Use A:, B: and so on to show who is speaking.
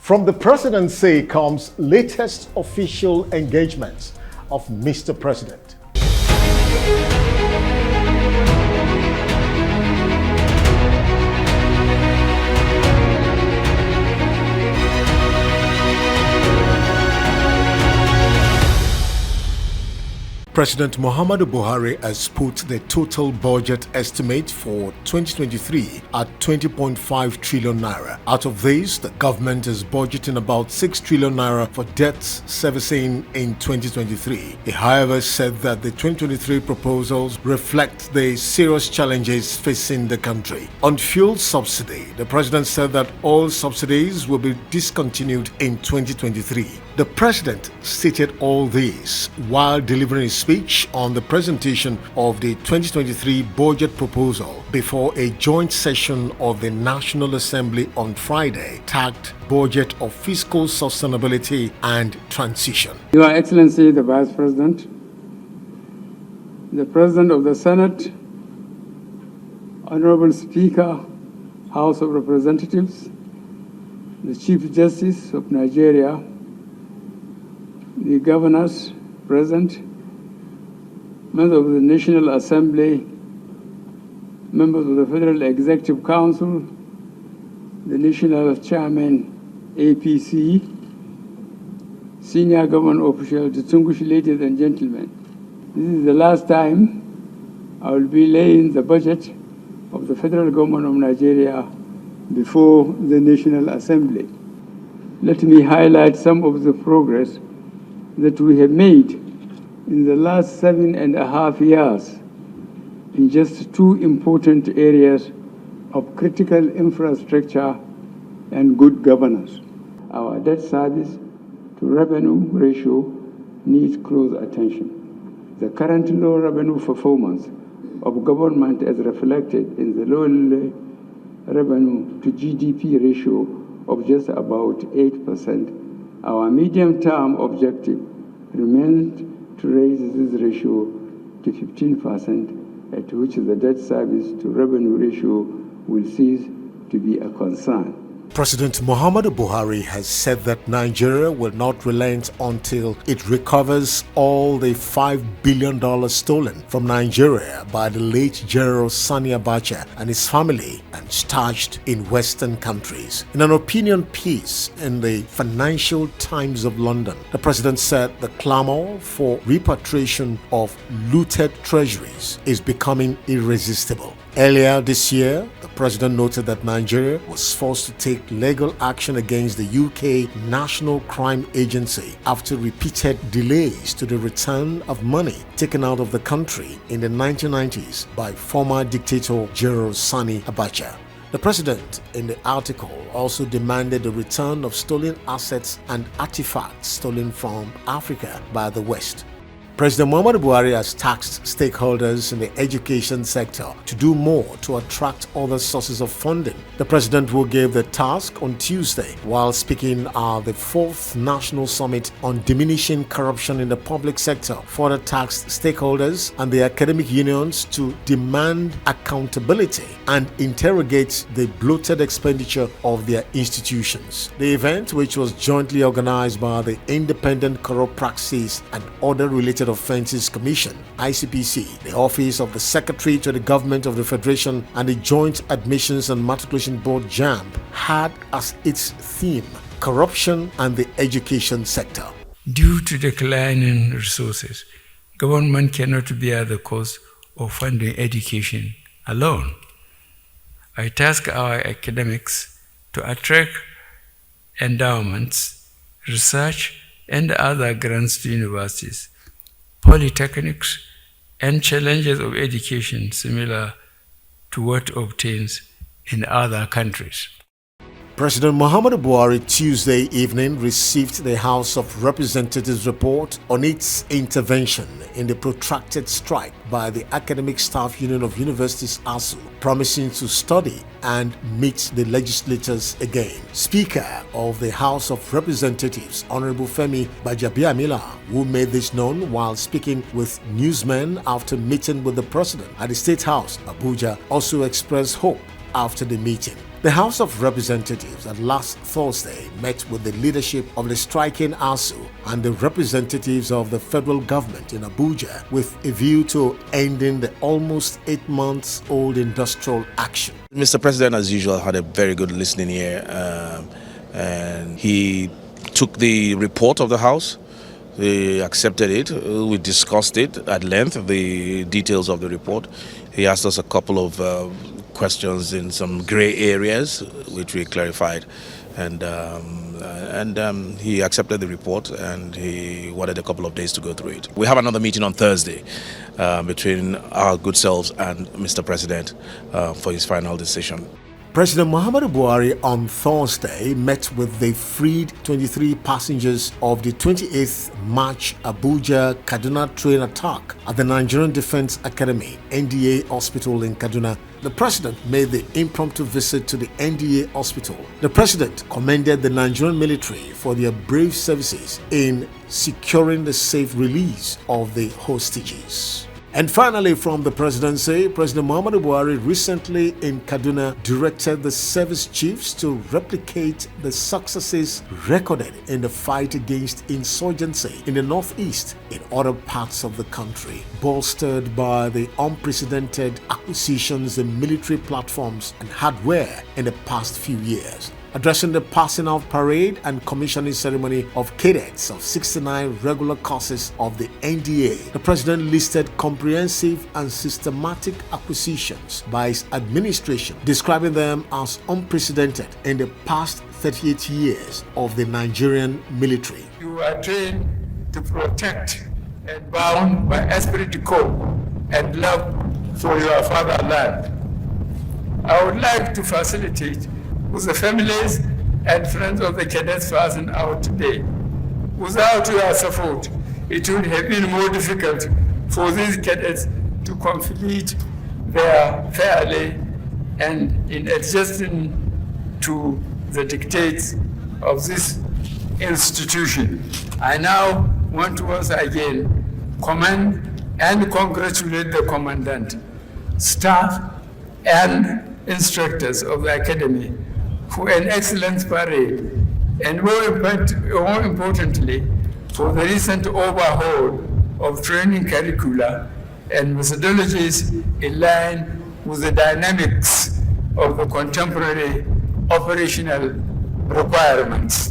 A: From the presidency comes latest official engagements of Mr. President. President Muhammadu Buhari has put the total budget estimate for 2023 at 20.5 trillion naira. Out of this, the government is budgeting about 6 trillion naira for debt servicing in 2023. He, however, said that the 2023 proposals reflect the serious challenges facing the country. On fuel subsidy, the president said that all subsidies will be discontinued in 2023. The president stated all this while delivering a speech on the presentation of the 2023 budget proposal before a joint session of the National Assembly on Friday tagged Budget of Fiscal Sustainability and Transition.
B: Your Excellency, the Vice President, the President of the Senate, Honorable Speaker, House of Representatives, the Chief Justice of Nigeria, the governors present, members of the National Assembly, members of the Federal Executive Council, the National Chairman, APC, senior government officials, distinguished ladies and gentlemen. This is the last time I will be laying the budget of the federal government of Nigeria before the National Assembly. Let me highlight some of the progress that we have made in the last 7.5 years in just two important areas of critical infrastructure and good governance. Our debt service to revenue ratio needs close attention. The current low revenue performance of government as reflected in the low revenue to GDP ratio of just about 8%. Our medium-term objective remains to raise this ratio to 15%, at which the debt service to revenue ratio will cease to be a concern.
A: President Muhammadu Buhari has said that Nigeria will not relent until it recovers all the $5 billion stolen from Nigeria by the late General Sani Abacha and his family and stashed in Western countries. In an opinion piece in the Financial Times of London, the president said the clamor for repatriation of looted treasuries is becoming irresistible. Earlier this year, the president noted that Nigeria was forced to take legal action against the UK National Crime Agency after repeated delays to the return of money taken out of the country in the 1990s by former dictator General Sani Abacha. The president in the article also demanded the return of stolen assets and artifacts stolen from Africa by the West. President Muhammadu Buhari has tasked stakeholders in the education sector to do more to attract other sources of funding. The president will give the task on Tuesday while speaking at the 4th National Summit on Diminishing Corruption in the Public Sector. Further tasked stakeholders and the academic unions to demand accountability and interrogate the bloated expenditure of their institutions. The event, which was jointly organized by the Independent Corrupt Practices and Other Related Offences Commission, ICPC, the Office of the Secretary to the Government of the Federation, and the Joint Admissions and Matriculation Board JAMB, had as its theme corruption and the education sector.
C: Due to declining resources, government cannot bear the cost of funding education alone. I task our academics to attract endowments, research, and other grants to universities, polytechnics, and challenges of education similar to what obtains in other countries.
A: President Muhammadu Buhari Tuesday evening received the House of Representatives report on its intervention in the protracted strike by the Academic Staff Union of Universities ASU, promising to study and meet the legislators again. Speaker of the House of Representatives, Honorable Femi Gbajabiamila, who made this known while speaking with newsmen after meeting with the President at the State House, Abuja, also expressed hope after the meeting. The House of Representatives at last Thursday met with the leadership of the striking ASU and the representatives of the federal government in Abuja with a view to ending the almost 8 months old industrial action.
D: Mr. President, as usual, had a very good listening ear, and he took the report of the House. He accepted it. We discussed it at length, the details of the report. He asked us a couple of questions in some gray areas, which we clarified. And he accepted the report, and he wanted a couple of days to go through it. We have another meeting on Thursday between our good selves and Mr. President for his final decision.
A: President Muhammadu Buhari on Thursday met with the freed 23 passengers of the 28th March Abuja-Kaduna train attack at the Nigerian Defense Academy, NDA Hospital in Kaduna. The president made the impromptu visit to the NDA hospital. The president commended the Nigerian military for their brave services in securing the safe release of the hostages. And finally, from the presidency, President Muhammadu Buhari recently in Kaduna directed the service chiefs to replicate the successes recorded in the fight against insurgency in the northeast in other parts of the country, bolstered by the unprecedented acquisitions in military platforms and hardware in the past few years. Addressing the passing out parade and commissioning ceremony of cadets of 69 regular courses of the NDA, the president listed comprehensive and systematic acquisitions by his administration, describing them as unprecedented in the past 38 years of the Nigerian military.
C: You are trained to protect and bound by esprit de corps and love for your fatherland. I would like to facilitate with the families and friends of the cadets passing out today. Without your support, it would have been more difficult for these cadets to complete their fairly and in adjusting to the dictates of this institution. I now want to once again commend and congratulate the commandant, staff, and instructors of the academy for an excellent parade, and more importantly, for the recent overhaul of training curricula and methodologies in line with the dynamics of the contemporary operational requirements.